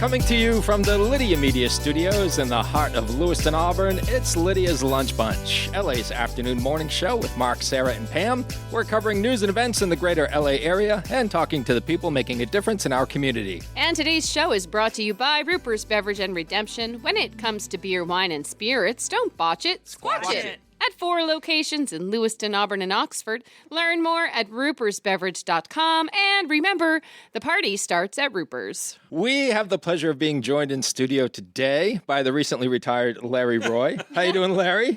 Coming to you from the Lydia Media studios in the heart of Lewiston, Auburn, it's Lydia's Lunch Bunch, LA's afternoon morning show with Mark, Sarah, and Pam. We're covering news and events in the greater LA area and talking to the people making a difference in our community. And today's show is brought to you by Ruper's Beverage and Redemption. When it comes to beer, wine, and spirits, don't botch it, squatch it. At 4 locations in Lewiston, Auburn, and Oxford. Learn more at rupersbeverage.com. And remember, the party starts at Ruper's. We have the pleasure of being joined in studio today by the recently retired Larry Roy. How you doing, Larry?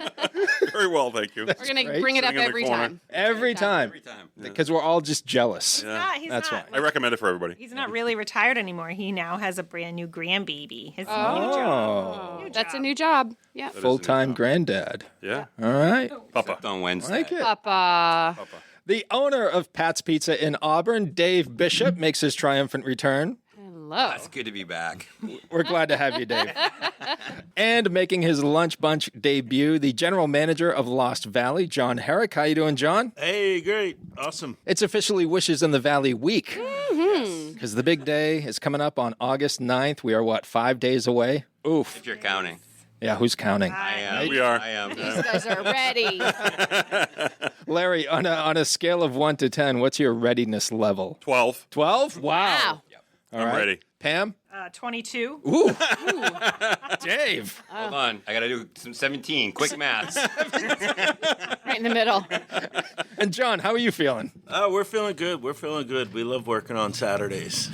Very well, thank you. We're going to bring it up every time. Every time. Because we're all just jealous. Yeah. That's not. why. I recommend it for everybody. He's not really retired anymore. He now has a brand new grandbaby. His new Oh. job. That's a new job. Yeah. That is a new Full-time job. granddad. Yeah. All right. Papa. On Wednesday. Like it. Papa. The owner of Pat's Pizza in Auburn, Dave Bishop, makes his triumphant return. Hello. It's good to be back. We're glad to have you, Dave. And making his Lunch Bunch debut, the general manager of Lost Valley, John Herrick. How you doing, John? Hey, great. Awesome. It's officially Wishes in the Valley week. Because the big day is coming up on August 9th. We are, 5 days away? Oof. If you're counting. Yeah, who's counting? I am. We are. I am. These guys are ready. Larry, on a scale of 1 to 10, what's your readiness level? 12. 12? Wow. Wow. All I'm right. ready. Pam? 22. Ooh. Dave. Hold on. I got to do some 17. Quick maths. Right in the middle. And John, how are you feeling? We're feeling good. We're feeling good. We love working on Saturdays.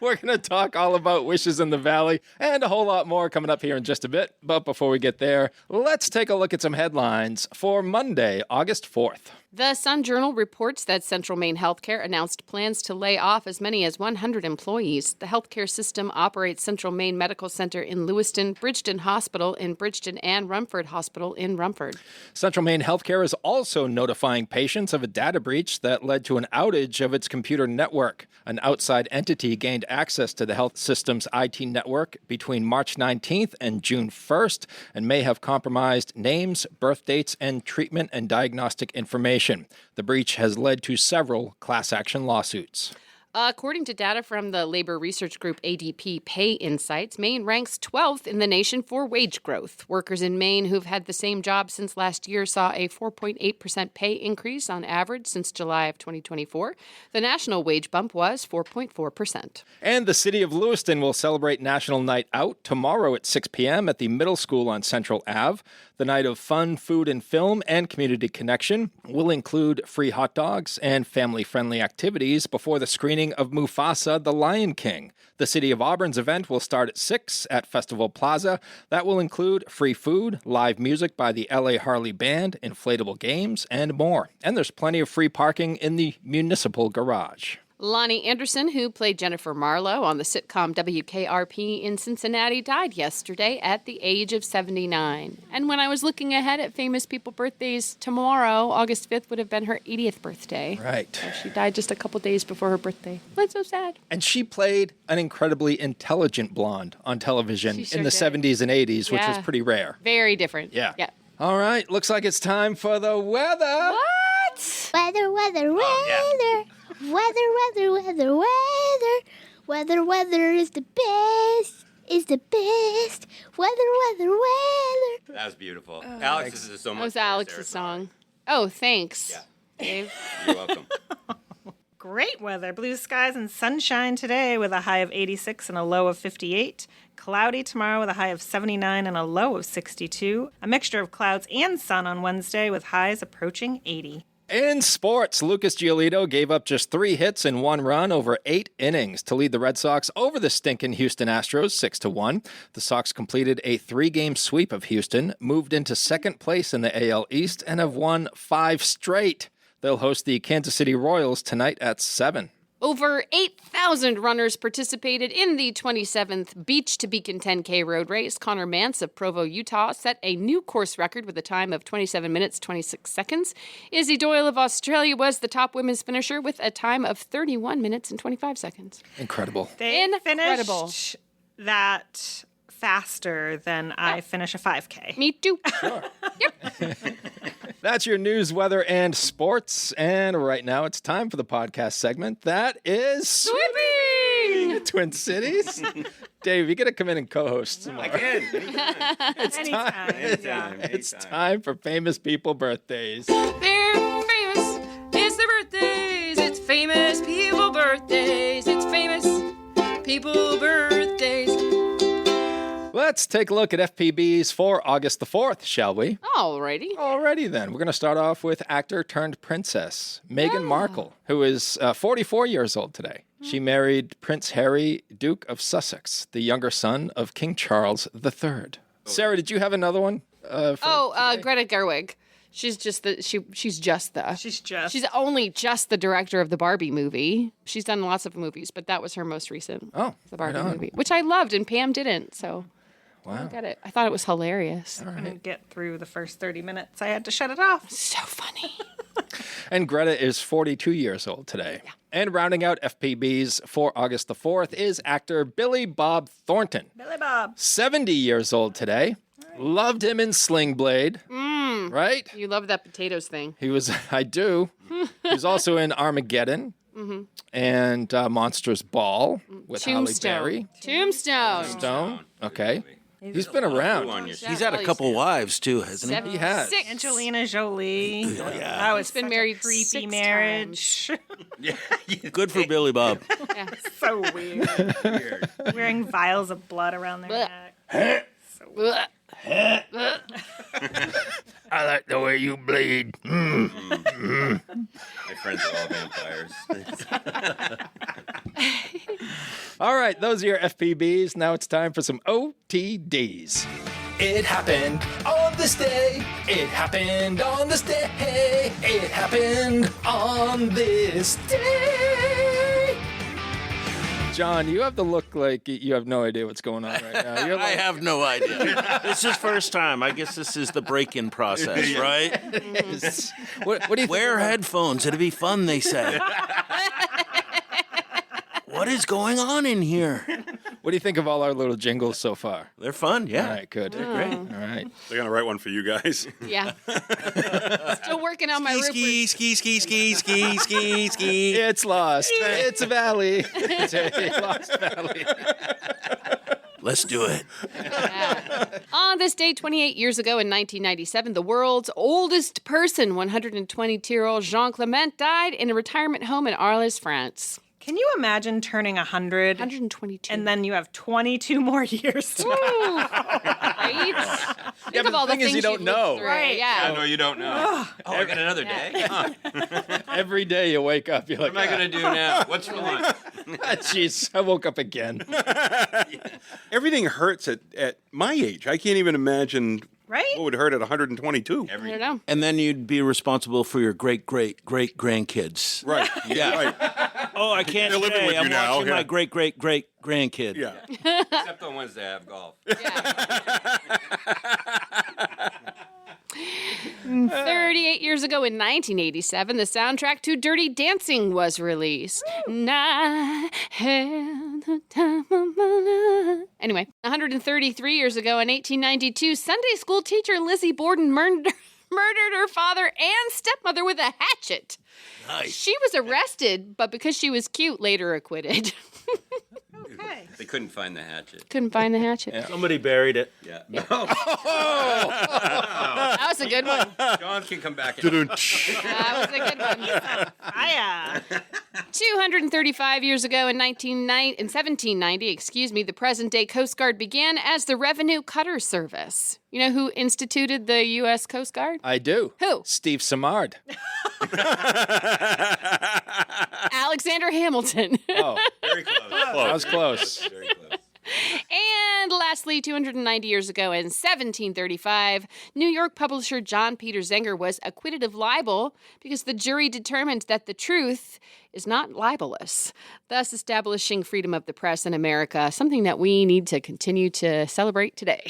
We're going to talk all about Wishes in the Valley and a whole lot more coming up here in just a bit. But before we get there, let's take a look at some headlines for Monday, August 4th. The Sun Journal reports that Central Maine Healthcare announced plans to lay off as many as 100 employees. The healthcare system operates Central Maine Medical Center in Lewiston, Bridgeton Hospital in Bridgeton, and Rumford Hospital in Rumford. Central Maine Healthcare is also notifying patients of a data breach that led to an outage of its computer network. An outside entity gained access to the health system's IT network between March 19th and June 1st and may have compromised names, birth dates, and treatment and diagnostic information. The breach has led to several class action lawsuits. According to data from the labor research group ADP Pay Insights, Maine ranks 12th in the nation for wage growth. Workers in Maine who've had the same job since last year saw a 4.8% pay increase on average since July of 2024. The national wage bump was 4.4%. And the city of Lewiston will celebrate National Night Out tomorrow at 6 p.m. at the middle school on Central Ave. The night of fun, food, and film and community connection will include free hot dogs and family-friendly activities before the screening of Mufasa, the Lion King. The City of Auburn's event will start at 6 at Festival Plaza. That will include free food, live music by the LA Harley Band, inflatable games, and more. And there's plenty of free parking in the municipal garage. Lonnie Anderson, who played Jennifer Marlowe on the sitcom WKRP in Cincinnati, died yesterday at the age of 79. And when I was looking ahead at famous people birthdays, tomorrow, August 5th, would have been her 80th birthday. Right. So she died just a couple days before her birthday. That's so sad. And she played an incredibly intelligent blonde on television She sure in the did. 70s and 80s, which was Yeah. pretty rare. Very different. Yeah. Yeah. All right, looks like it's time for the weather. What? Weather, weather, weather. Weather, weather, weather, weather. Weather, weather is the best. Is the best. Weather, weather, weather. That was beautiful. Alex, this is so much. That was better, Alex's Sarah. song. Oh, thanks. Yeah. Dave. You're welcome. Great weather. Blue skies and sunshine today with a high of 86 and a low of 58. Cloudy tomorrow with a high of 79 and a low of 62. A mixture of clouds and sun on Wednesday with highs approaching 80. In sports, Lucas Giolito gave up just 3 hits and 1 run over 8 innings to lead the Red Sox over the stinking Houston Astros 6-1. The Sox completed a 3-game sweep of Houston, moved into second place in the AL East, and have won 5 straight. They'll host the Kansas City Royals tonight at 7. Over 8,000 runners participated in the 27th Beach to Beacon 10K road race. Connor Mance of Provo, Utah, set a new course record with a time of 27 minutes, 26 seconds. Izzy Doyle of Australia was the top women's finisher with a time of 31 minutes and 25 seconds. Incredible. They Incredible. finished that faster than I finish a 5K. Me too. That's your news, weather, and sports. And right now it's time for the podcast segment. That is Sweeping! Twin Cities. Dave, you got to come in and co-host some more. Again, anytime. Anytime. It's time for famous people birthdays. They're famous. It's their birthdays. It's famous people birthdays. It's famous people birthdays. Let's take a look at FPBs for August the 4th, shall we? Alrighty. Alrighty then. We're going to start off with actor turned princess, Meghan Markle, who is 44 years old today. She married Prince Harry, Duke of Sussex, the younger son of King Charles III. Sarah, did you have another one? Greta Gerwig. She's only just the director of the Barbie movie. She's done lots of movies, but that was her most recent. Oh, the Barbie right on. movie, which I loved, and Pam didn't. So Wow. I get it. I thought it was hilarious. Couldn't get through the first 30 minutes. I had to shut it off. So funny. And Greta is 42 years old today. Yeah. And rounding out FPBs for August the 4th is actor Billy Bob Thornton. Billy Bob. 70 years old today. Loved him in Sling Blade. Right? You love that potatoes thing. He was, I do. He was also in Armageddon and Monsters Ball with Halle Berry. Tombstone. Okay. He's been around. He's had a couple wives, too, hasn't he? He has. Angelina Jolie. Yeah. That was been such married a creepy 6 marriage. Good for Billy Bob. Yeah. So weird. Wearing vials of blood around their neck. Blech. I like the way you bleed. My friends are all vampires. All right, those are your FPBs. Now it's time for some OTDs. It happened on this day. It happened on this day. It happened on this day. John, you have to look like you have no idea what's going on right now. You're I like, have no idea. This is first time. I guess this is the break-in process, right? what do you think? Wear headphones. It'll be fun, they say. What is going on in here? What do you think of all our little jingles so far? They're fun, yeah. All right, good. They're great. All right. They're gonna write one for you guys. Yeah. Still working on my Rupert. Ski. It's lost. It's a valley. It's a lost valley. Let's do it. On this day, 28 years ago in 1997, the world's oldest person, 122-year-old Jean Clement, died in a retirement home in Arles, France. Can you imagine turning 100 122. and then you have 22 more years to Right? Think but of all the thing is you don't you've know. lived through. Right. Yeah. I know you don't know. Oh, I got another day? Huh. Every day you wake up, you're like, What am I going to do now? What's for lunch? Jeez, I woke up again. Everything hurts at my age. I can't even imagine Right? what would hurt at 122. I don't know. And then you'd be responsible for your great-great-great-grandkids. Right. Yeah. Right. Oh, I can't They're living stay. with you I'm now, watching yeah. my great-great-great-grandkid. Yeah. Except on Wednesday, I have golf. Yeah. 38 years ago in 1987, the soundtrack to Dirty Dancing was released. And I had the time of my life. Anyway, 133 years ago in 1892, Sunday school teacher Lizzie Borden murdered her father and stepmother with a hatchet. Nice. She was arrested, but because she was cute, later acquitted. Okay. They couldn't find the hatchet. Couldn't find the hatchet. Somebody buried it. Yeah. That was a good one. John can come back. That was a good one. Hiya. 235 years ago in 1790, the present-day Coast Guard began as the Revenue Cutter Service. You know who instituted the U.S. Coast Guard? I do. Who? Steve Samard. Alexander Hamilton. Oh, Very close. that was close. Very close. And lastly, 290 years ago in 1735, New York publisher John Peter Zenger was acquitted of libel because the jury determined that the truth is not libelous, thus establishing freedom of the press in America, something that we need to continue to celebrate today.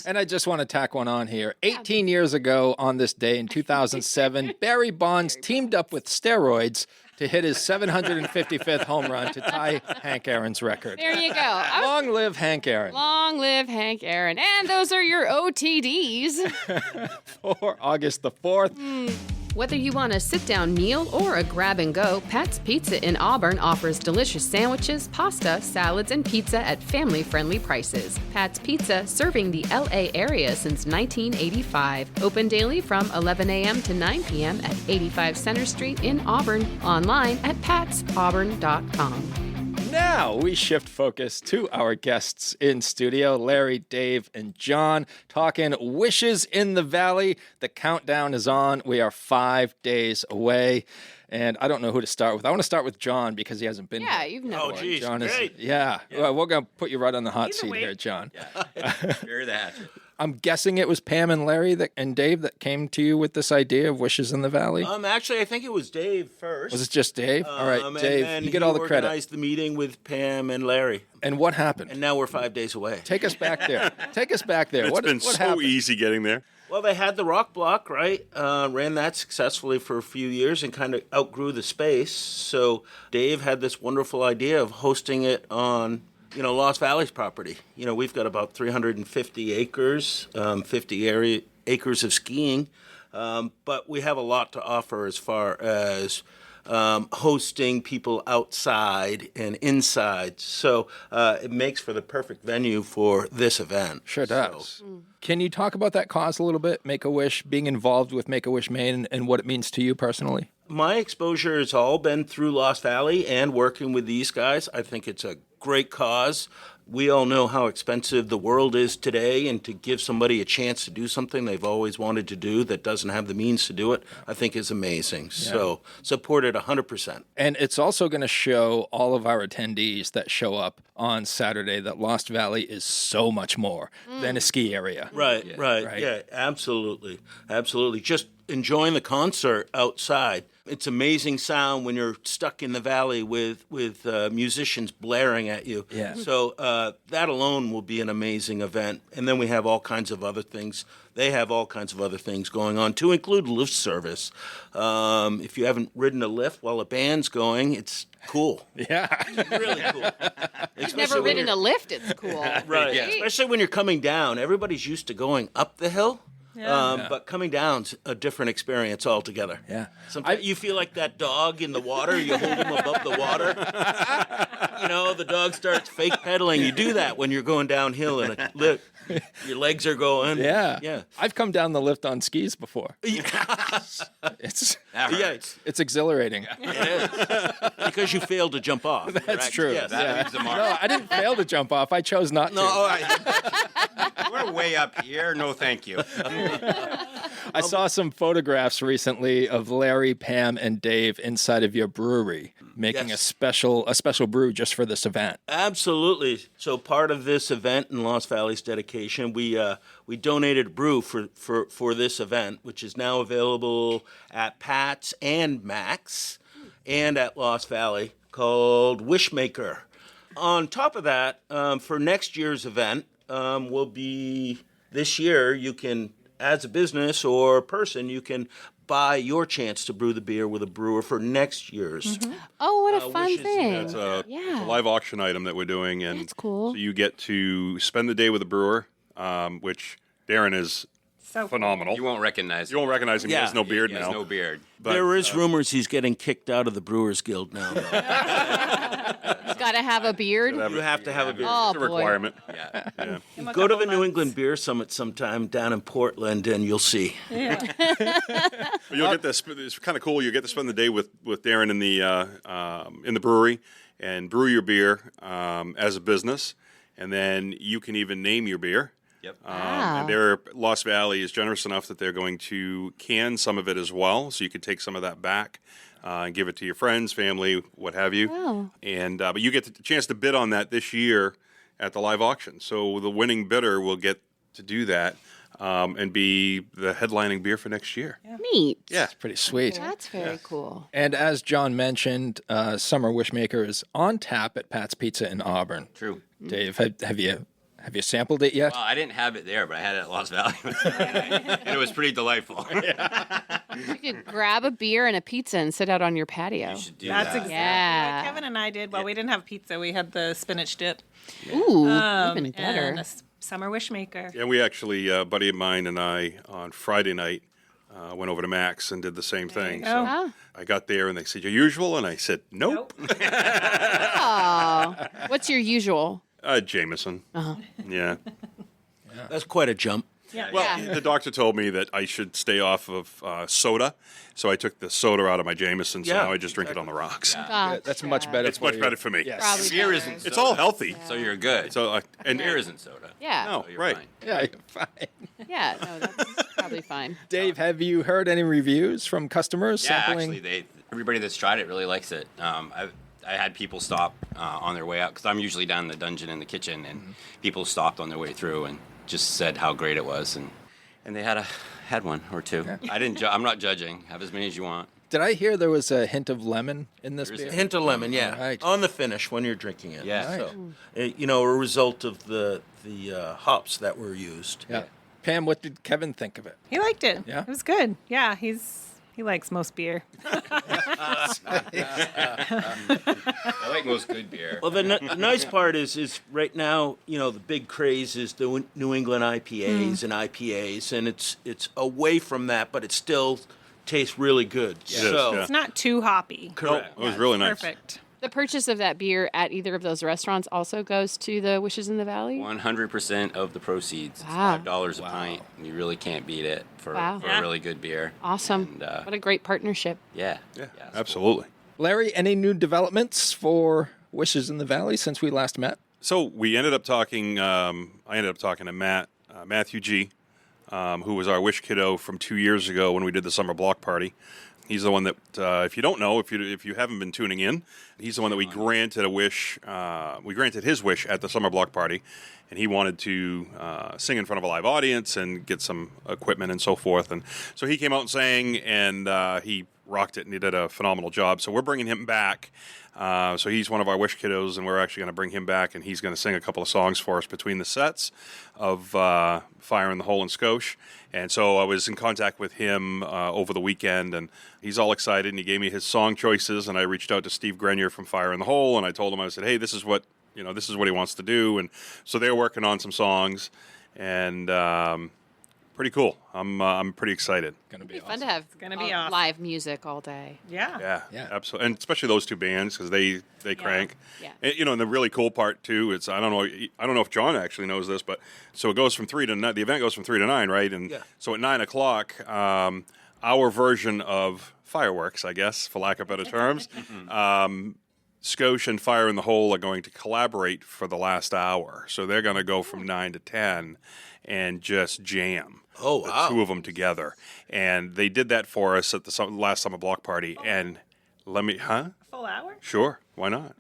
And I just want to tack one on here. 18 years ago on this day in 2007, Barry Bonds teamed up with steroids to hit his 755th home run to tie Hank Aaron's record. There you go. Long live Hank Aaron. Long live Hank Aaron. And those are your OTDs. For August the 4th. Whether you want a sit-down meal or a grab-and-go, Pat's Pizza in Auburn offers delicious sandwiches, pasta, salads, and pizza at family-friendly prices. Pat's Pizza, serving the L.A. area since 1985. Open daily from 11 a.m. to 9 p.m. at 85 Center Street in Auburn. Online at patsauburn.com. Now we shift focus to our guests in studio, Larry, Dave, and John, talking wishes in the valley. The countdown is on. We are 5 days away. And I don't know who to start with. I want to start with John because he hasn't been Yeah, here. you've never. Oh, geez, John great. Well, we're going to put you right on the hot Either seat way. here, John. Bury the hatchet. I'm guessing it was Pam and Larry and Dave that came to you with this idea of wishes in the valley. Actually, I think it was Dave first. Was it just Dave? All right, And Dave, then you get he all the credit. organized the meeting with Pam and Larry, And what happened? and now we're 5 days away. Take us back there. Take us back there. It's What been what so happened? easy getting there. Well, they had the rock block, right? Ran that successfully for a few years and kind of outgrew the space. So Dave had this wonderful idea of hosting it on, Lost Valley's property. We've got about 350 acres, 50 acres of skiing, but we have a lot to offer as far as hosting people outside and inside. So it makes for the perfect venue for this event. Sure does. So, Can you talk about that cause a little bit? Make-A-Wish, being involved with Make-A-Wish Maine and what it means to you personally? my exposure has all been through Lost Valley and working with these guys. I think it's a great cause. We all know how expensive the world is today, and to give somebody a chance to do something they've always wanted to do that doesn't have the means to do it, I think is amazing. So support it 100%. And it's also going to show all of our attendees that show up on Saturday that Lost Valley is so much more than a ski area. Right. Yeah, absolutely. Absolutely. Just enjoying the concert outside. It's amazing sound when you're stuck in the valley with musicians blaring at you. Yeah. So that alone will be an amazing event. And then we have all kinds of other things. They have all kinds of other things going on, to include lift service. If you haven't ridden a lift while a band's going, it's cool. Yeah. Really cool. Never ridden a lift, it's cool. Right. Yeah. Especially when you're coming down. Everybody's used to going up the hill. But coming down's a different experience altogether. Yeah. Sometimes you feel like that dog in the water. You hold him above the water. The dog starts fake pedaling. You do that when you're going downhill in a lift. Your legs are going. Yeah. Yeah. I've come down the lift on skis before. It's That hurts. it's exhilarating. It is. Because you failed to jump off. That's correct? true. Yes. That leaves a mark. No, I didn't fail to jump off. I chose not to. No, all right. We're way up here. No, thank you. I saw some photographs recently of Larry, Pam, and Dave inside of your brewery making Yes. a special brew just for this event. Absolutely. So part of this event in Lost Valley's dedication, we donated a brew for this event, which is now available at Pat's and Mac's and at Lost Valley, called Wishmaker. On top of that, for next year's event, will be this year. You can, as a business or person, you can buy your chance to brew the beer with a brewer for next year's. Oh, what a fun wishes. thing. It's a Yeah. live auction item that we're doing, and That's cool. so you get to spend the day with a brewer, which Darren is So phenomenal. You won't recognize You won't recognize him. He Yeah. has no beard He has now. no beard. But, There is rumors he's getting kicked out of the Brewers Guild now. Got to have a beard. You have to have a beer. Oh, it's a boy. requirement. Yeah. Yeah. Go to the New England Beer Summit sometime down in Portland, and you'll see. But you'll get this. It's kind of cool. You get to spend the day with Darren in the brewery and brew your beer as a business, and then you can even name your beer. Yep. And Lost Valley is generous enough that they're going to can some of it as well, so you can take some of that back and give it to your friends, family, what have you. Oh. And but you get the chance to bid on that this year at the live auction. So the winning bidder will get to do that and be the headlining beer for next year. Neat. Yeah. Pretty sweet. That's very cool. And as John mentioned, Summer Wishmaker is on tap at Pat's Pizza in Auburn. True. Dave, have you Have you sampled it yet? Well, I didn't have it there, but I had it at Lost Valley. And it was pretty delightful. You could grab a beer and a pizza and sit out on your patio. You should do That's that. exactly Yeah. what Kevin and I did. Well, we didn't have pizza. We had the spinach dip Ooh, even better. and a summer wish maker. And we actually, a buddy of mine and I, on Friday night, went over to Max and did the same thing. go. So Ah. I got there and they said, your usual? And I said, nope. Oh, what's your usual? Jameson. Yeah. That's quite a jump. Well, the doctor told me that I should stay off of soda, so I took the soda out of my Jameson, so Yeah, now I just drink it on the rocks. Ah, That's much better. It's much better for me. Yes. Probably Beer better. isn't soda. It's all healthy. So you're good. So and Beer isn't soda. Yeah. no, So you're right. fine. Yeah, you're fine. Yeah, no, that's probably fine. Dave, have you heard any reviews from customers Yeah, sampling? actually, everybody that's tried it really likes it. I had people stop on their way out because I'm usually down in the dungeon in the kitchen, and people stopped on their way through and just said how great it was, and they had one or two. I didn't. I'm not judging. Have as many as you want. Did I hear there was a hint of lemon in this There is beer? a Hint of lemon, yeah, Right. on the finish when you're drinking it. Yeah. So, a result of the hops that were used. Yeah. Pam, what did Kevin think of it? He liked it. Yeah? It was good. Yeah, he likes most beer. I like most good beer. Well, the nice part is right now, the big craze is the New England IPAs and IPAs, and it's away from that, but it still tastes really good. is, So, yeah. It's not too hoppy. correct. It was really nice. Perfect. The purchase of that beer at either of those restaurants also goes to the Wishes in the Valley? 100% of the proceeds. Wow. It's $5 a pint. You really can't beat it for Wow. a really good beer. Awesome. And, What a great partnership. Yeah. Yeah, it's absolutely. Larry, any new developments for Wishes in the Valley since we last met? So we ended up talking. I ended up talking to Matthew G, who was our wish kiddo from 2 years ago when we did the summer block party. He's the one that, if you don't know, if you haven't been tuning in, he's the one that we granted a wish. We granted his wish at the summer block party, and he wanted to sing in front of a live audience and get some equipment and so forth. And so he came out and sang, and he rocked it, and he did a phenomenal job. So we're bringing him back. So he's one of our wish kiddos, and we're actually going to bring him back, and he's going to sing a couple of songs for us between the sets of Fire in the Hole and Scotia. And so I was in contact with him over the weekend, and he's all excited, and he gave me his song choices, and I reached out to Steve Grenier from Fire in the Hole, and I told him, I said, hey, this is what he wants to do. And so they're working on some songs, and pretty cool. I'm pretty excited. Gonna be It'd be fun to have gonna be awesome. live music all day. Yeah. Yeah. Absolutely, and especially those two bands because they crank. Yeah. And, and the really cool part too is I don't know if John actually knows this, but so it goes from 3 to 9. The event goes from 3 to 9, right? And Yeah. so at 9 o'clock, our version of fireworks, I guess, for lack of better terms. Scotia and Fire in the Hole are going to collaborate for the last hour, so they're going to go from 9 to 10 and just jam. Oh, The wow. two of them together, and they did that for us at the last summer block party. And Full hour? Sure, why not?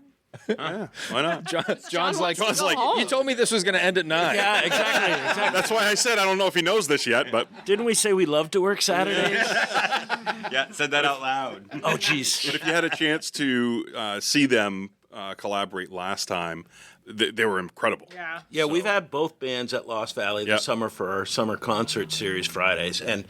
Yeah, why not? John's like, wants to go home. you told me this was going to end at 9. Yeah, exactly. That's why I said I don't know if he knows this yet, but Didn't we say we love to work Saturdays? Yeah, said that out loud. Oh, jeez. if you had a chance to see them collaborate last time, they were incredible. Yeah. Yeah, we've had both bands at Lost Valley Yep. this summer for our summer concert series Fridays. And,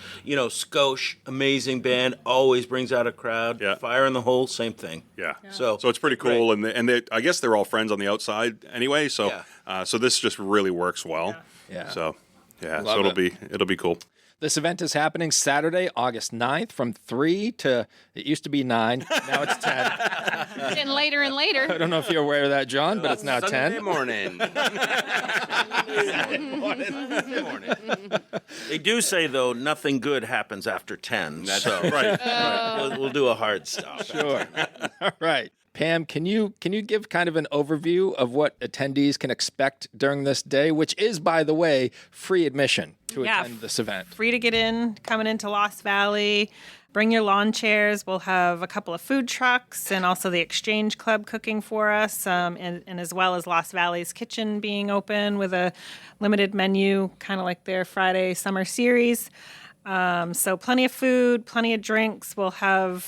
Scotia, amazing band, always brings out a crowd. Yeah. Fire in the Hole, same thing. Yeah. So- it's pretty cool, and they I guess they're all friends on the outside anyway. So so this just really works well. Yeah. So Love so it. it'll be cool. This event is happening Saturday, August 9th from 3 to, it used to be 9, now it's 10. It's getting later and I later. don't know if you're aware of that, John, but it's now Sunday 10. morning. Sunday morning. They do say, though, nothing good happens after 10. That's so Right. we'll do a hard stop. Sure. All right. Pam, can you give kind of an overview of what attendees can expect during this day, which is, by the way, free admission to Yeah. attend this event? Free to get in, coming into Lost Valley. Bring your lawn chairs. We'll have a couple of food trucks and also the Exchange Club cooking for us, and as well as Lost Valley's Kitchen being open with a limited menu, kind of like their Friday summer series. So plenty of food, plenty of drinks. We'll have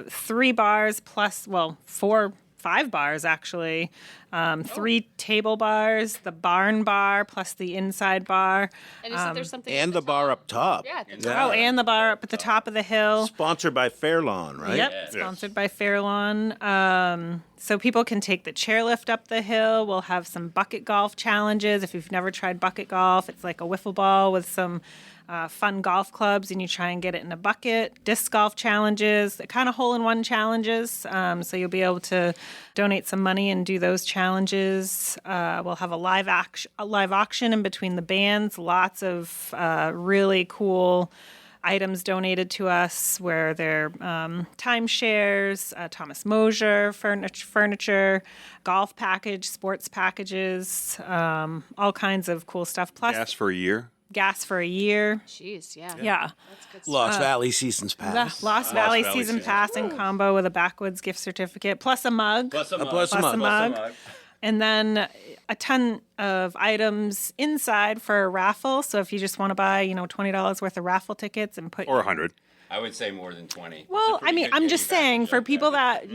3 bars plus, 5 bars actually, 3 table bars, the barn bar plus the inside bar. And isn't there something And at the bar top? up top. Yeah. At the Yeah. top. Oh, and the bar up at the top of the hill. Sponsored by Fairlawn, right? Yep, sponsored by Fairlawn. So people can take the chairlift up the hill. We'll have some bucket golf challenges. If you've never tried bucket golf, it's like a wiffle ball with some fun golf clubs, and you try and get it in a bucket. Disc golf challenges, kind of hole-in-one challenges. So you'll be able to donate some money and do those challenges. We'll have a live auction in between the bands. Lots of really cool items donated to us, where they're timeshares, Thomas Mosier furniture, golf package, sports packages, all kinds of cool stuff. Plus Gas for a year. gas for a year. Jeez, yeah. Yeah. That's good stuff. Lost Valley Seasons Pass. Lost Valley Valley season season. pass in combo with a Backwoods gift certificate, plus a mug. Plus a Plus a mug. mug. And then a ton of items inside for a raffle. So if you just want to buy, $20 worth of raffle tickets and put Or 100. I would say more than 20. Well, I mean, I'm just saying for people that,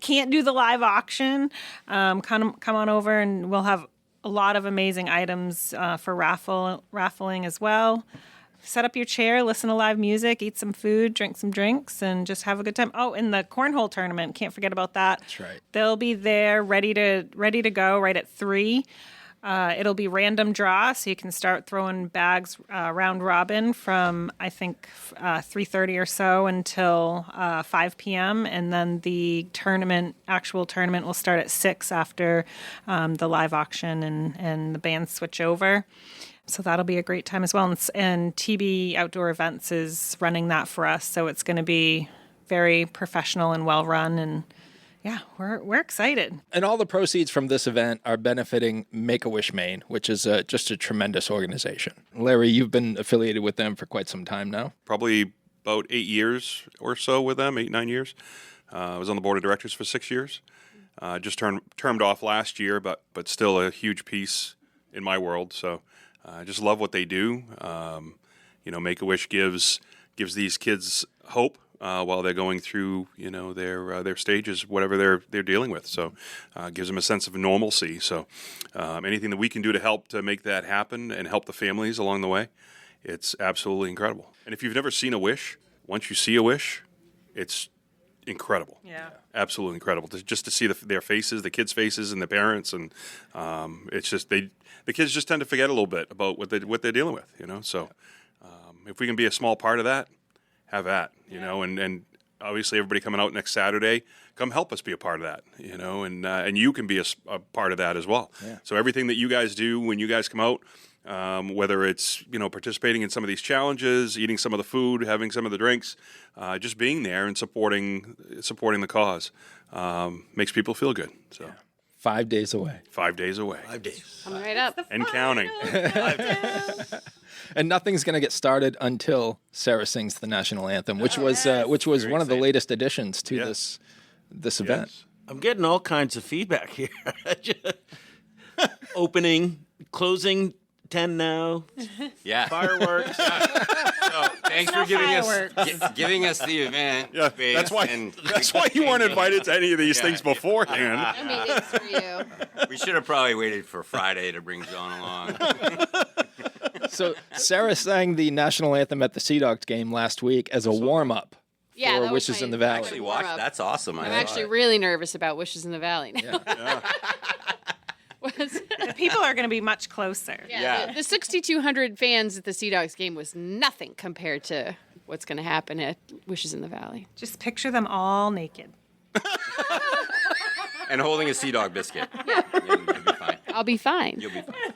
can't do the live auction, come on over and we'll have a lot of amazing items for raffling as well. Set up your chair, listen to live music, eat some food, drink some drinks, and just have a good time. Oh, and the cornhole tournament, can't forget about that. That's right. They'll be there ready to go right at 3. It'll be random draw, so you can start throwing bags round robin from, I think, 3:30 or so until 5 p.m. And then the actual tournament will start at 6 after the live auction and the bands switch over. So that'll be a great time as well. And TB Outdoor Events is running that for us, so it's going to be very professional and well run, and yeah, we're excited. And all the proceeds from this event are benefiting Make-A-Wish Maine, which is just a tremendous organization. Larry, you've been affiliated with them for quite some time now. Probably about 8 years or so with them, 8-9 years. I was on the board of directors for 6 years. Just termed off last year, but still a huge piece in my world. So I just love what they do. Make-A-Wish gives these kids hope while they're going through, their stages, whatever they're dealing with. So gives them a sense of normalcy. So anything that we can do to help to make that happen and help the families along the way, it's absolutely incredible. And if you've never seen a wish, once you see a wish, it's incredible. Yeah. Absolutely incredible. Just to see their faces, the kids' faces, and the parents, and it's just the kids just tend to forget a little bit about what they're dealing with. So if we can be a small part of that, have at, and obviously everybody coming out next Saturday, come help us be a part of that, and you can be a part of that as well. Yeah. So everything that you guys do when you guys come out, whether it's, participating in some of these challenges, eating some of the food, having some of the drinks, just being there and supporting the cause, makes people feel good. So. Yeah. 5 days away. 5 days away. 5 days. Coming right up. And counting. And nothing's going to get started until Sarah sings the national anthem, which was one of the latest additions to this event. Yes. I'm getting all kinds of feedback here. Opening, closing, 10 now, Yeah. fireworks. So thanks for giving us the event. Yeah, space that's why you weren't invited to any of these things beforehand. I mean, it's for you. We should have probably waited for Friday to bring John along. So Sarah sang the national anthem at the Sea Dogs game last week as a warm-up Yeah, for that was Wishes my- in the Valley. Actually, watch. That's awesome. I'm actually really nervous about Wishes in the Valley now. The people are going to be much closer. Yeah. The 6,200 fans at the Sea Dogs game was nothing compared to what's going to happen at Wishes in the Valley. Just picture them all naked. And holding a Sea Dog biscuit. Yeah. You'll be fine. I'll be fine. You'll be fine.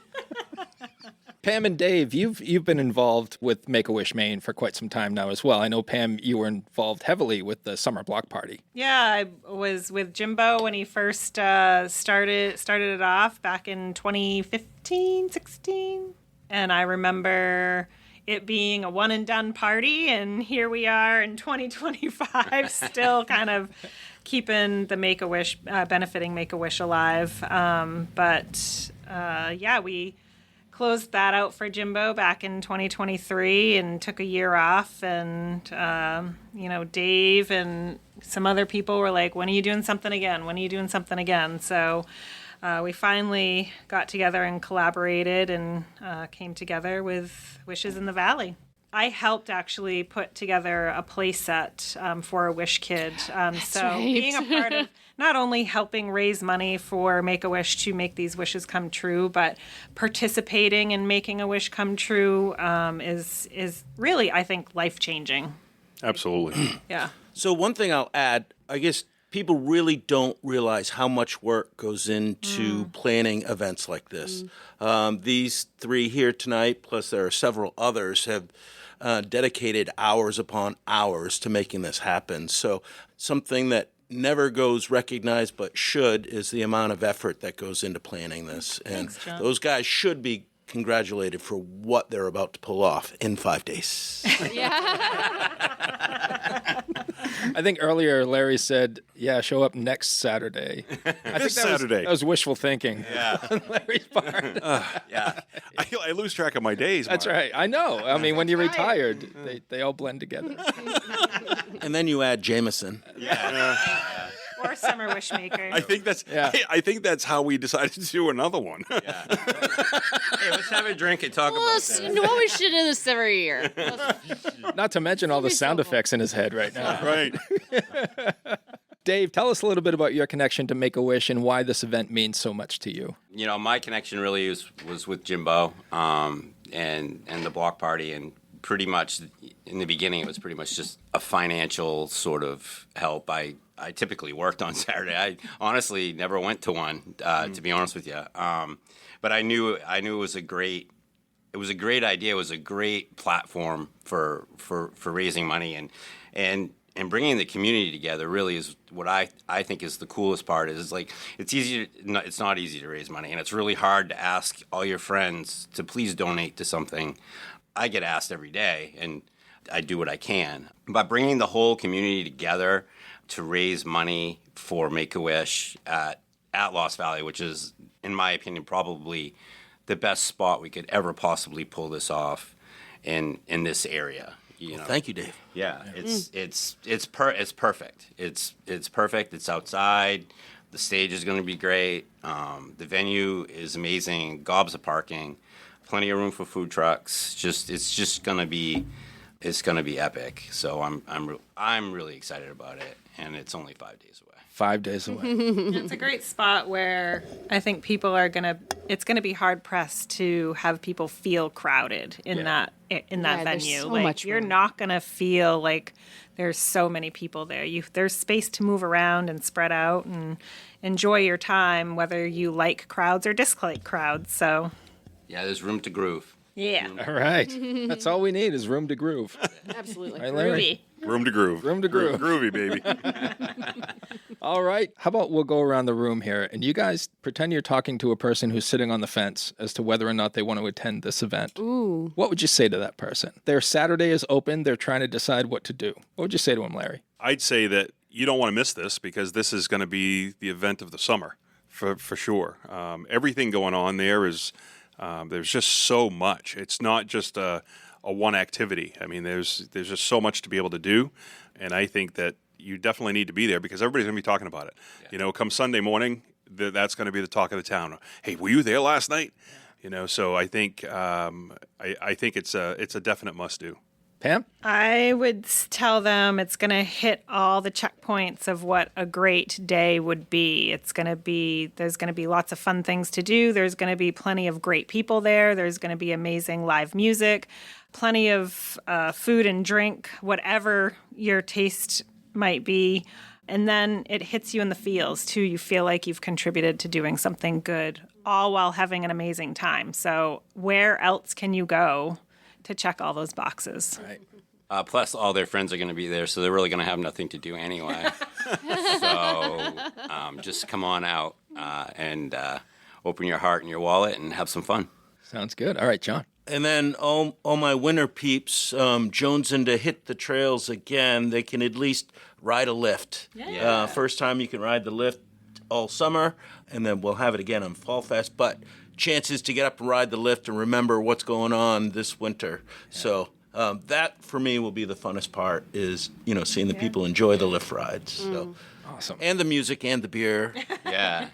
Pam and Dave, you've been involved with Make-A-Wish Maine for quite some time now as well. I know, Pam, you were involved heavily with the summer block party. Yeah, I was with Jimbo when he first started it off back in 2015, 16. And I remember it being a one-and-done party, and here we are in 2025 still kind of keeping the Make-A-Wish, benefiting Make-A-Wish alive. We closed that out for Jimbo back in 2023 and took a year off. And, Dave and Some other people were like, when are you doing something again? When are you doing something again? So we finally got together and collaborated and came together with Wishes in the Valley. I helped actually put together a play set for a Wish Kid. So right. being a part of not only helping raise money for Make-A-Wish to make these wishes come true, but participating in making a wish come true is really, I think, life-changing. Absolutely. Yeah. So one thing I'll add, I guess people really don't realize how much work goes into planning events like this. These three here tonight, plus there are several others, have dedicated hours upon hours to making this happen. So something that never goes recognized but should is the amount of effort that goes into planning this. And Thanks, John. those guys should be congratulated for what they're about to pull off in 5 days. I think earlier Larry said, yeah, show up next Saturday. I think Saturday. That was wishful thinking. Yeah. On Larry's part. Yeah. I lose track of my days. That's Mark. right. I know. I mean, when you're retired, they all blend together. And then you add Jameson. Or Summer Wishmaker. I think that's. Yeah. I think that's how we decided to do another one. Yeah. Hey, let's have a drink and talk about that. Well, we should do this every year. Not to mention all the sound effects in his head right now. Right. Dave, tell us a little bit about your connection to Make-A-Wish and why this event means so much to you. You know, my connection really was with Jimbo and the block party, and pretty much in the beginning it was pretty much just a financial sort of help. I typically worked on Saturday. I honestly never went to one, to be honest with you. But I knew it was a great idea. It was a great platform for raising money and bringing the community together. Really is what I think is the coolest part. Is like it's not easy to raise money, and it's really hard to ask all your friends to please donate to something. I get asked every day, and I do what I can. But bringing the whole community together to raise money for Make-A-Wish at Lost Valley, which is, in my opinion, probably the best spot we could ever possibly pull this off in this area. You know? Thank you, Dave. Yeah, it's perfect. It's perfect. It's outside. The stage is going to be great. The venue is amazing. Gobs of parking, plenty of room for food trucks. It's just going to be epic. So I'm really excited about it, and it's only 5 days away. 5 days away. It's a great spot where I think people it's going to be hard pressed to have people feel crowded in that there's venue. so Like much you're room. not going to feel like there's so many people there. There's space to move around and spread out and enjoy your time, whether you like crowds or dislike crowds. So Yeah, there's room to groove. yeah, All right. That's all we need is room to groove. Absolutely. Right, Larry? groovy. Room to groove. Room to groove. Groovy, baby. All right. How about we'll go around the room here and you guys pretend you're talking to a person who's sitting on the fence as to whether or not they want to attend this event. Ooh. What would you say to that person? Their Saturday is open. They're trying to decide what to do. What would you say to them, Larry? I'd say that you don't want to miss this because this is going to be the event of the summer for sure. Everything going on there is there's just so much. It's not just a one activity. I mean, there's just so much to be able to do, and I think that you definitely need to be there because everybody's going to be talking about it. Yeah. You know, come Sunday morning, that's going to be the talk of the town. Hey, were you there last night? Yeah. You know, so I think I think it's a definite must do. Pam? I would tell them it's going to hit all the checkpoints of what a great day would be. There's going to be lots of fun things to do. There's going to be plenty of great people there. There's going to be amazing live music, plenty of food and drink, whatever your taste might be. And then it hits you in the feels, too. You feel like you've contributed to doing something good, all while having an amazing time. So where else can you go to check all those boxes? Right. Plus, all their friends are going to be there, so they're really going to have nothing to do anyway. So just come on out and open your heart and your wallet and have some fun. Sounds good. All right, John. And then all my winter peeps jonesing to hit the trails again. They can at least ride a lift. Yeah. First time you can ride the lift all summer, and then we'll have it again on Fall Fest. But chances to get up and ride the lift and remember what's going on this winter. Yeah. So That for me will be the funnest part. Is seeing the people enjoy the lift rides. So. Awesome. And the music and the beer Yeah,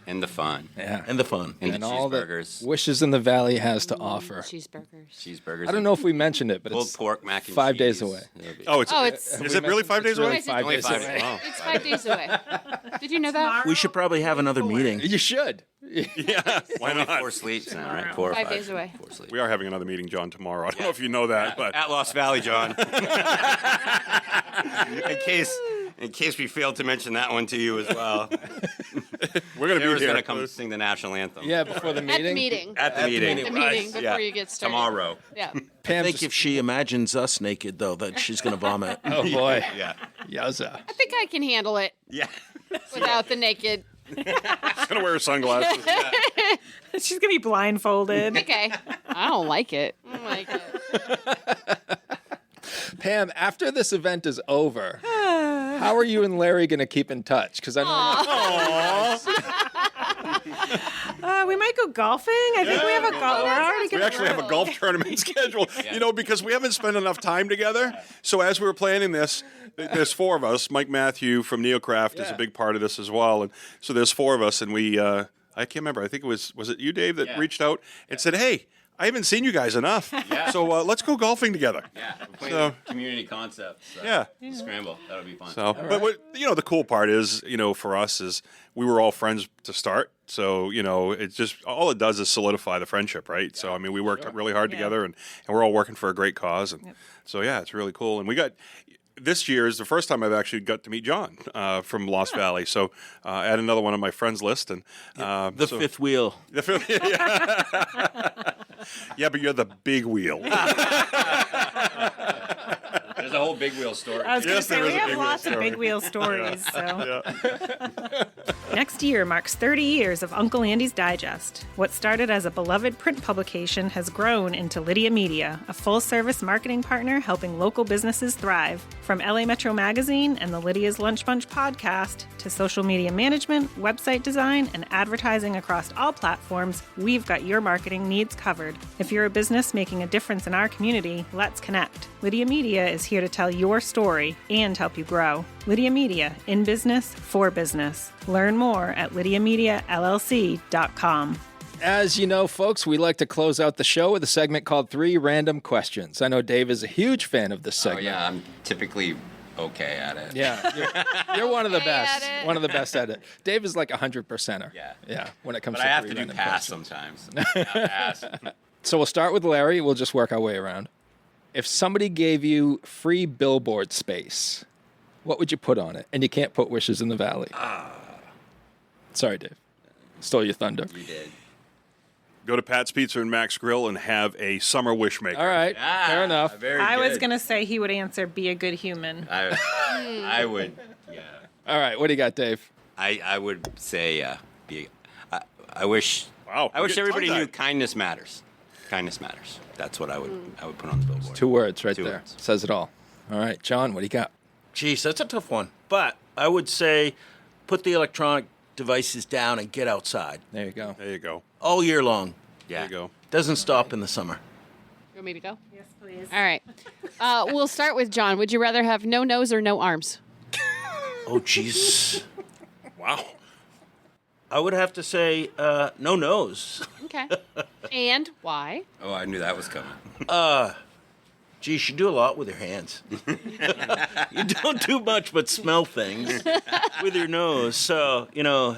and the fun. Yeah. and the fun. And the all that cheeseburgers. Wishes in the Valley has to offer. Cheeseburgers. Cheeseburgers. I don't know if we mentioned it, but Pulled it's pork, mac and 5 cheese. days away. It'll be- Oh, It's is it really 5 days It's really away? 5 Only days 5 away. days. Oh. it's 5 days away. Did you know that? We should probably have another meeting. You should. Yeah, why Only not? 4 sleeps now, right? 4 or 5 5 days away. 4 sleeps. We are having another meeting, John, tomorrow. I don't know if you know that, but At Lost Valley, John. in case we failed to mention that one to you as well. we're going to be Sarah's here. going to come sing the national anthem. Yeah, before the At meeting. the meeting. At the meeting. The meeting before Yeah. you get started. Tomorrow. Yeah. Pam I think just- if she imagines us naked, though, that she's going to vomit. Oh boy. Yeah. Yowza. I think I can handle it Yeah. without the naked. She's going to wear her sunglasses. She's gonna be blindfolded. Okay. I don't like it. I don't like it. Pam, after this event is over, how are you and Larry going to keep in touch? Because I know. We might go golfing. I think we have a golf. We're already We gonna actually have a golf tournament scheduled, because we haven't spent enough time together. So as we were planning this, there's 4 of us. Mike Matthew from Neocraft is a big part of this as well. And so there's 4 of us, and we, I can't remember. I think it was it you, Dave, that reached out and said, hey, I haven't seen you guys enough. Yeah. So let's go golfing together. Yeah. We're playing So- community concepts. So. Yeah. Scramble. That'll be fun. So, but what, the cool part is, for us is we were all friends to start. So, it's just all it does is solidify the friendship, right? So, I mean, we worked really hard together, and we're all working for a great cause, and so yeah, it's really cool. And we got. This year is the first time I've actually got to meet John from Lost Valley. So add another one on my friends list, and The fifth wheel. Yeah, but you're the big wheel. There's a whole big wheel story. I was going to Yes, say, there we is a have big wheel lots of story. big wheel stories. So. Yeah. Next year marks 30 years of Uncle Andy's Digest. What started as a beloved print publication has grown into Lydia Media, a full-service marketing partner helping local businesses thrive. From LA Metro Magazine and the Lydia's Lunch Bunch podcast to social media management, website design, and advertising across all platforms, we've got your marketing needs covered. If you're a business making a difference in our community, let's connect. Lydia Media is here to tell your story and help you grow. Lydia Media, in business, for business. Learn more at lydiamediallc.com. As you know, folks, we like to close out the show with a segment called 3 Random Questions. I know Dave is a huge fan of this Oh, segment. yeah. I'm typically okay at it. Yeah, you're one of the Okay at best. it. One of the best at it. Dave is like 100%er. Yeah. Yeah, when it comes But to I have 3 to do random pass questions. sometimes. Pass. So we'll start with Larry. We'll just work our way around. If somebody gave you free billboard space, what would you put on it? And you can't put Wishes in the Valley. Sorry, Dave. Stole your thunder. You did. Go to Pat's Pizza and Mac's Grill and have a summer wish maker. All right, fair enough. Very I was good. going to say he would answer, be a good human. I would. Yeah. All right, what do you got, Dave? I would say I wish. Wow, I wish you're getting everybody knew tongue-tied. kindness matters. Kindness matters. That's what I would put on the billboard. 2 words right 2 there. words. Says it all. All right, John, what do you got? Jeez, that's a tough one. But I would say put the electronic devices down and get outside There you go. There you go. all year long. Yeah. There you go. Doesn't stop in the summer. You want me to go? Yes, please. All right. We'll start with John. Would you rather have no nose or no arms? Oh, jeez. Wow. I would have to say no nose. Okay. And why? Oh, I knew that was coming. Geez, you do a lot with your hands. You don't do much but smell things with your nose. So,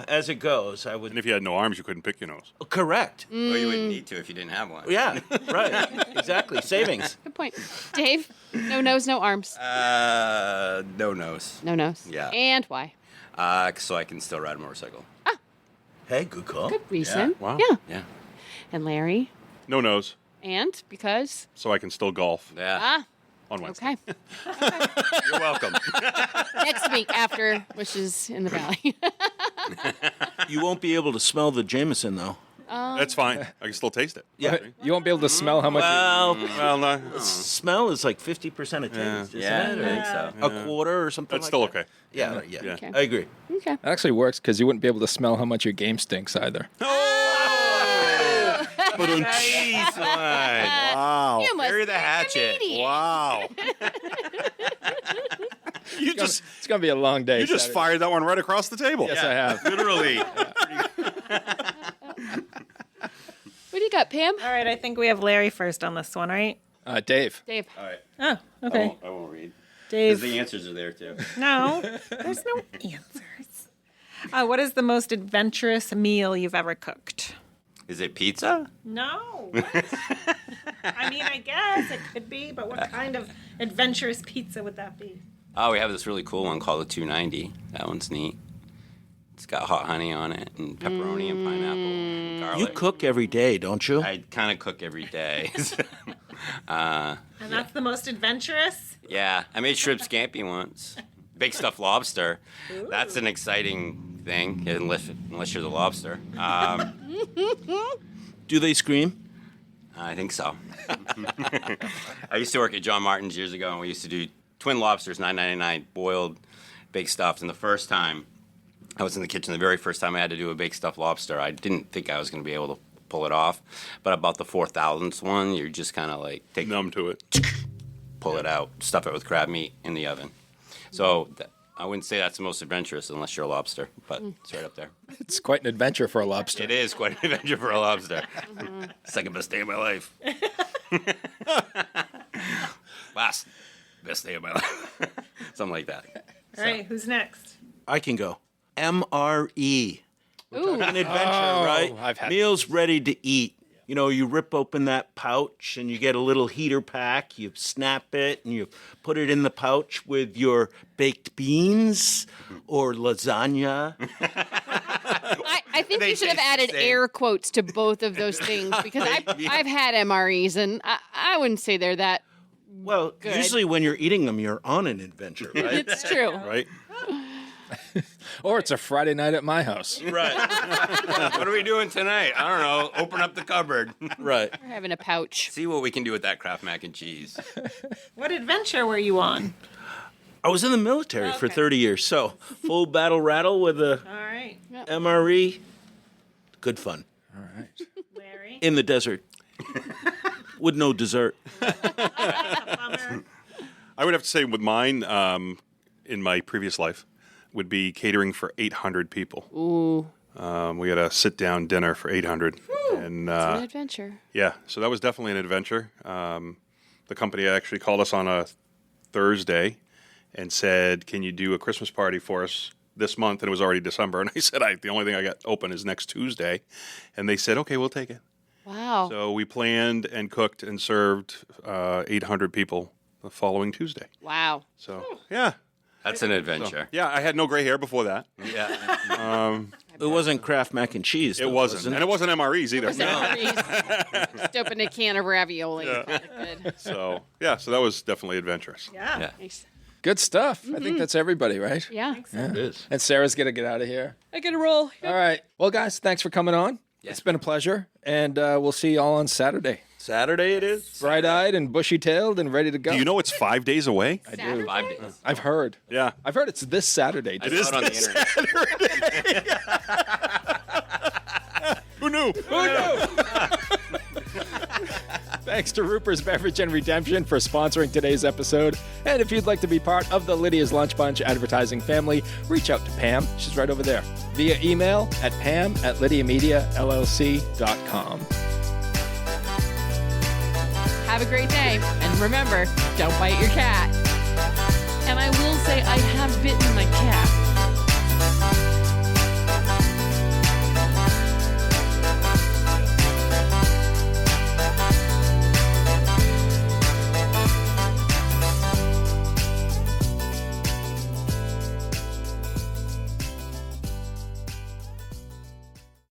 as it goes, I would. And if you had no arms, you couldn't pick your nose. Correct. Well, you wouldn't need to if you didn't have one. Yeah, right. Exactly. Savings. Good point. Dave? No nose, no arms. No nose. No nose. Yeah. And why? So I can still ride a motorcycle. Hey, good call. Good reason. Wow. Yeah. Yeah. And Larry? No nose, And because? so I can still golf Yeah. on Wednesday. Okay. You're welcome. Next week after Wishes in the Valley. You won't be able to smell the Jameson, though. That's fine. I can still taste it. Yeah. You won't be able to smell how much. Well, Well, no, smell is like 50% of taste, isn't Yeah, it? I think so. A quarter or something that's like still that. okay. Yeah, yeah. Yeah. Okay. I agree. Okay. That actually works because you wouldn't be able to smell how much your game stinks either. Nice one. Wow. You must Bury the be a hatchet. comedian. Wow. It's going to be a long day. You just Saturday. fired that one right across the table. Yes, I have. Literally. What do you got, Pam? All right, I think we have Larry first on this one, right? Dave. Dave. All right. Oh, okay. I won't read. Dave. The answers are there too. No, there's no answers. What is the most adventurous meal you've ever cooked? Is it pizza? No. I mean, I guess it could be, but what kind of adventurous pizza would that be? Oh, we have this really cool one called the 290. That one's neat. It's got hot honey on it and pepperoni and pineapple and You garlic. cook every day, don't you? I kind of cook every day. And that's the most adventurous? Yeah, I made shrimp scampi once. Big stuffed lobster. That's an exciting thing, unless you're the lobster. Do they scream? I think so. I used to work at John Martin's years ago, and we used to do twin lobsters, $9.99, boiled, big stuffed. And the first time I was in the kitchen, the very first time I had to do a big stuffed lobster, I didn't think I was going to be able to pull it off. But about the 4,000th one, you're just kind of like Numb to it. pull it out, stuff it with crab meat in the oven. So I wouldn't say that's the most adventurous unless you're a lobster, but it's right up there. It's quite an adventure for a lobster. It is quite an adventure for a lobster. Second best day of my life. Last best day of my life. Something like that. All right, who's next? I can go. MRE. Ooh. An adventure, right? I've had Meals ready to eat. You know, you rip open that pouch and you get a little heater pack. You snap it and you put it in the pouch with your baked beans or lasagna. I think They you should have taste the added same. air quotes to both of those things because I've had MREs and I wouldn't say they're that. Well, Good. usually when you're eating them, you're on an adventure, right? It's true. Right? Or it's a Friday night at my house. Right, What are we doing tonight? I don't know. Open up the cupboard. right. We're having a pouch. See what we can do with that Kraft mac and cheese. What adventure were you on? I was in the military for Okay. 30 years, so full battle rattle with a All right, MRE. Good fun. Larry. In the desert. With no dessert. Bummer. I would have to say with mine, in my previous life, would be catering for 800 people. Ooh, We had a sit-down dinner for 800. And an adventure. yeah, so that was definitely an adventure. The company actually called us on a Thursday and said, can you do a Christmas party for us this month? And it was already December. And I said, the only thing I got open is next Tuesday. And they said, okay, we'll take it. Wow. So we planned and cooked and served 800 people the following Tuesday. Wow. So, yeah. That's an adventure. Yeah, I had no gray hair before that. Yeah. It wasn't Kraft mac and cheese. It though, wasn't. And it wasn't MREs either. Just opened a can of ravioli. Good. So, yeah, so that was definitely adventurous. Yeah. Yeah. Nice. Good stuff. I think that's everybody, right? Yeah. It is. And Sarah's going to get out of here. I get a roll. All right. Well, guys, thanks for coming on. It's been a pleasure. And we'll see you all on Saturday. Saturday it is? Bright-eyed and bushy-tailed and ready to go. Do you know it's 5 days away? I do. 5 days. I've heard. Yeah. I've heard it's this Saturday. I saw it on the internet. Who knew? Thanks to Ruper's Beverage and Redemption for sponsoring today's episode. And if you'd like to be part of the Lydia's Lunch Bunch advertising family, reach out to Pam. She's right over there. Via email at pam@lydiamediallc.com. Have a great day. And remember, don't bite your cat. And I will say I have bitten my cat.